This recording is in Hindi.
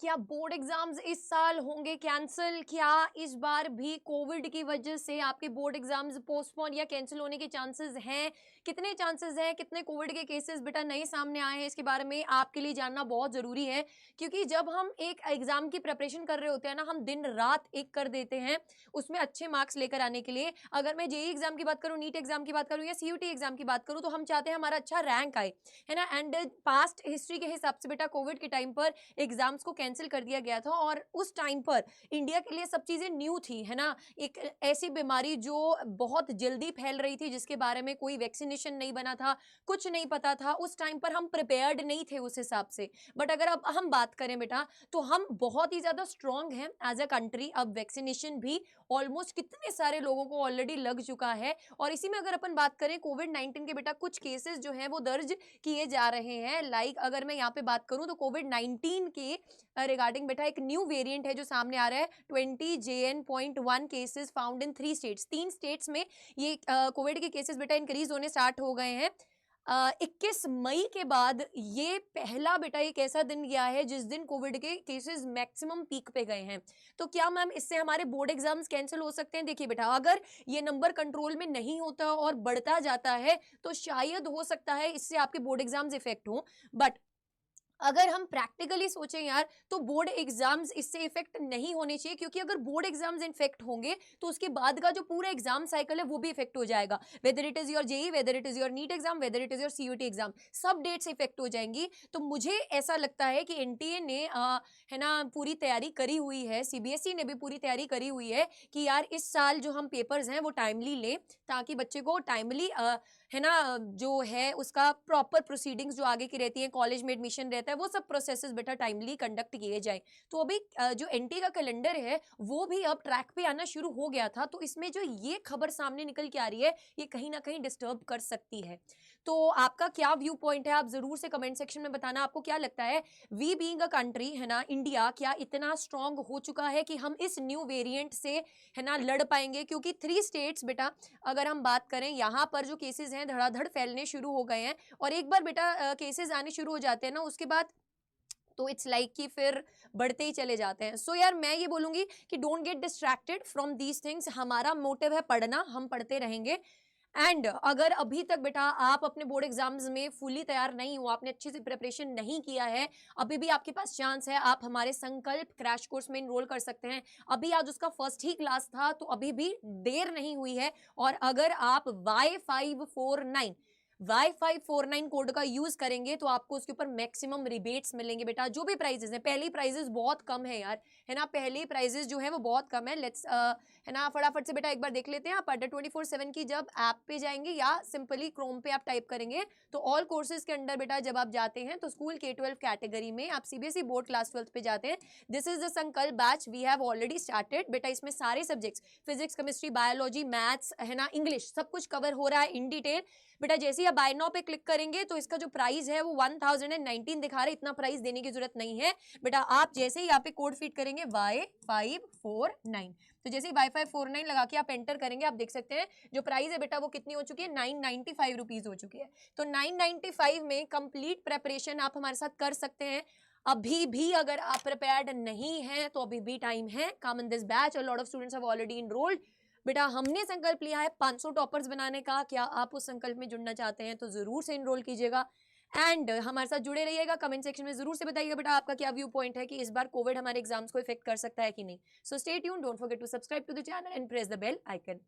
क्या बोर्ड एग्जाम्स इस साल होंगे कैंसिल? क्या इस बार भी कोविड की वजह से आपके बोर्ड एग्जाम्स पोस्टपोन या कैंसिल होने के चांसेस हैं? कितने चांसेस हैं? कितने कोविड के केसेस बेटा नए सामने आए हैं? इसके बारे में आपके लिए जानना बहुत ज़रूरी है, क्योंकि जब हम एक एग्जाम की प्रिपरेशन कर रहे होते हैं ना, हम दिन रात एक कर देते हैं उसमें अच्छे मार्क्स लेकर आने के लिए। अगर मैं जेईई एग्जाम की बात करूँ, नीट एग्जाम की बात करूँ या सीयूटी एग्जाम की बात करूँ, तो हम चाहते हैं हमारा अच्छा रैंक आए, है ना। एंड पास्ट हिस्ट्री के हिसाब से बेटा कोविड के टाइम पर एग्जाम्स को कैंसिल कर दिया गया था और उस टाइम पर इंडिया के लिए सब चीजें न्यू थी, है ना। एक ऐसी बीमारी जो बहुत जल्दी फैल रही थी, जिसके बारे में कोई वैक्सीनेशन नहीं बना था, कुछ नहीं पता था। उस टाइम पर हम प्रिपेयर्ड नहीं थे उस हिसाब से। बट अगर अब हम बात करें बेटा, तो हम बहुत ही ज्यादा स्ट्रांग हैं एज अ कंट्री। अब वैक्सीनेशन भी ऑलमोस्ट कितने सारे लोगों को ऑलरेडी लग चुका है। और इसी में अगर अपन बात करें कोविड-19 के बेटा कुछ केसेस जो हैं वो दर्ज किए जा रहे हैं। लाइक अगर मैं यहाँ पे बात करूं तो कोविड-19 के रिगार्डिंग बेटा एक न्यू वेरिएंट है जो सामने आ रहा है। 20JN.1 cases found in 3 states. 3 states में ये कोविड के केसेस बेटा इंक्रीज होने स्टार्ट हो गए हैं। 21 मई के बाद ये पहला बेटा एक ऐसा दिन गया है जिस दिन कोविड के केसेस मैक्सिमम पीक पे गए हैं। तो क्या मैम इससे हमारे बोर्ड एग्जाम्स कैंसिल हो सकते हैं? देखिए बेटा, अगर ये नंबर कंट्रोल में नहीं होता और बढ़ता जाता है तो शायद हो सकता है इससे आपके बोर्ड एग्जाम्स इफेक्ट हो। बट अगर हम प्रैक्टिकली सोचें यार, तो बोर्ड एग्जाम्स इससे इफेक्ट नहीं होने चाहिए, क्योंकि अगर बोर्ड एग्जाम्स इफेक्ट होंगे तो उसके बाद का जो पूरा एग्जाम साइकिल है वो भी इफेक्ट हो जाएगा। Whether it is your JEE, whether it is your NEET exam, whether it is your CUET exam, सब डेट्स इफेक्ट हो जाएंगी। तो मुझे ऐसा लगता है कि एनटीए ने है ना पूरी तैयारी करी हुई है, सीबीएसई ने भी पूरी तैयारी करी हुई है कि यार इस साल जो हम पेपर्स हैं वो टाइमली लें, ताकि बच्चे को टाइमली है ना जो है उसका प्रॉपर प्रोसीडिंग्स जो आगे की रहती है, कॉलेज में एडमिशन रहता है, वो सब प्रोसेसेस बेटा टाइमली कंडक्ट किए जाए। तो अभी जो एनटी का कैलेंडर है वो भी अब ट्रैक पे आना शुरू हो गया था। तो इसमें जो ये खबर सामने निकल के आ रही है, ये कहीं ना कहीं डिस्टर्ब कर सकती है। तो आपका क्या व्यू पॉइंट है, आप जरूर से कमेंट सेक्शन में बताना। आपको क्या लगता है, वी बीइंग अ कंट्री, है ना, इंडिया क्या इतना स्ट्रांग हो चुका है कि हम इस न्यू वेरिएंट से, है ना, लड़ पाएंगे? क्योंकि 3 स्टेट्स बेटा अगर हम बात करें, यहाँ पर जो केसेस हैं धड़ाधड़ फैलने शुरू हो गए हैं। और एक बार बेटा केसेस आने शुरू हो जाते हैं ना, उसके बाद तो इट्स लाइक कि फिर बढ़ते ही चले जाते हैं। सो यार मैं ये बोलूंगी कि don't get distracted from these things. हमारा मोटिव है पढ़ना, हम पढ़ते रहेंगे। एंड अगर अभी तक बेटा आप अपने बोर्ड एग्जाम्स में फुली तैयार नहीं हो, आपने अच्छे से प्रिपरेशन नहीं किया है, अभी भी आपके पास चांस है। आप हमारे संकल्प क्रैश कोर्स में इनरोल कर सकते हैं। अभी आज उसका फर्स्ट ही क्लास था, तो अभी भी देर नहीं हुई है। और अगर आप Y549 कोड का यूज करेंगे तो आपको उसके ऊपर मैक्सिमम रिबेट्स मिलेंगे बेटा। जो भी प्राइजेस हैं, पहली प्राइजेस बहुत कम है यार, है ना, पहली प्राइजेस जो है वो बहुत कम है। लेट्स है ना फटाफट से बेटा एक बार देख लेते हैं। आप अड्डा 24/7 की जब ऐप पे जाएंगे या सिंपली क्रोम पे आप टाइप करेंगे, तो ऑल कोर्सेज के अंडर बेटा जब आप जाते हैं तो स्कूल K-12 कैटेगरी में आप सीबीएसई बोर्ड क्लास 12 पे जाते हैं। This is the Sankalp batch, we have already started बेटा। इसमें सारे subjects, physics, chemistry, biology, maths, है ना, इंग्लिश, सब कुछ कवर हो रहा है इन डिटेल बेटा। जैसे ही आप बाय नाउ पे क्लिक करेंगे तो इसका जो प्राइस है वो 1019 दिखा रहा है। इतना प्राइस देने की जरूरत नहीं है बेटा। आप जैसे ही यहाँ पे कोड फीड करेंगे Y549, तो जैसे ही Y549 लगा के आप एंटर करेंगे, आप देख सकते हैं जो प्राइस है बेटा वो कितनी हो चुकी है, 995 रुपीज हो चुकी है। तो 995 में कंप्लीट प्रेपरेशन आप हमारे साथ कर सकते हैं। अभी भी अगर आप प्रिपेयर्ड नहीं हैं तो अभी भी टाइम है। Come in this batch, a lot of students have already enrolled बेटा। हमने संकल्प लिया है 500 टॉपर्स बनाने का। क्या आप उस संकल्प में जुड़ना चाहते हैं तो जरूर से इनरोल कीजिएगा एंड हमारे साथ जुड़े रहिएगा। कमेंट सेक्शन में जरूर से बताइएगा बेटा आपका क्या व्यू पॉइंट है कि इस बार कोविड हमारे एग्जाम्स को इफेक्ट कर सकता है कि नहीं। So stay tuned, don't forget to subscribe to the channel and press the bell icon.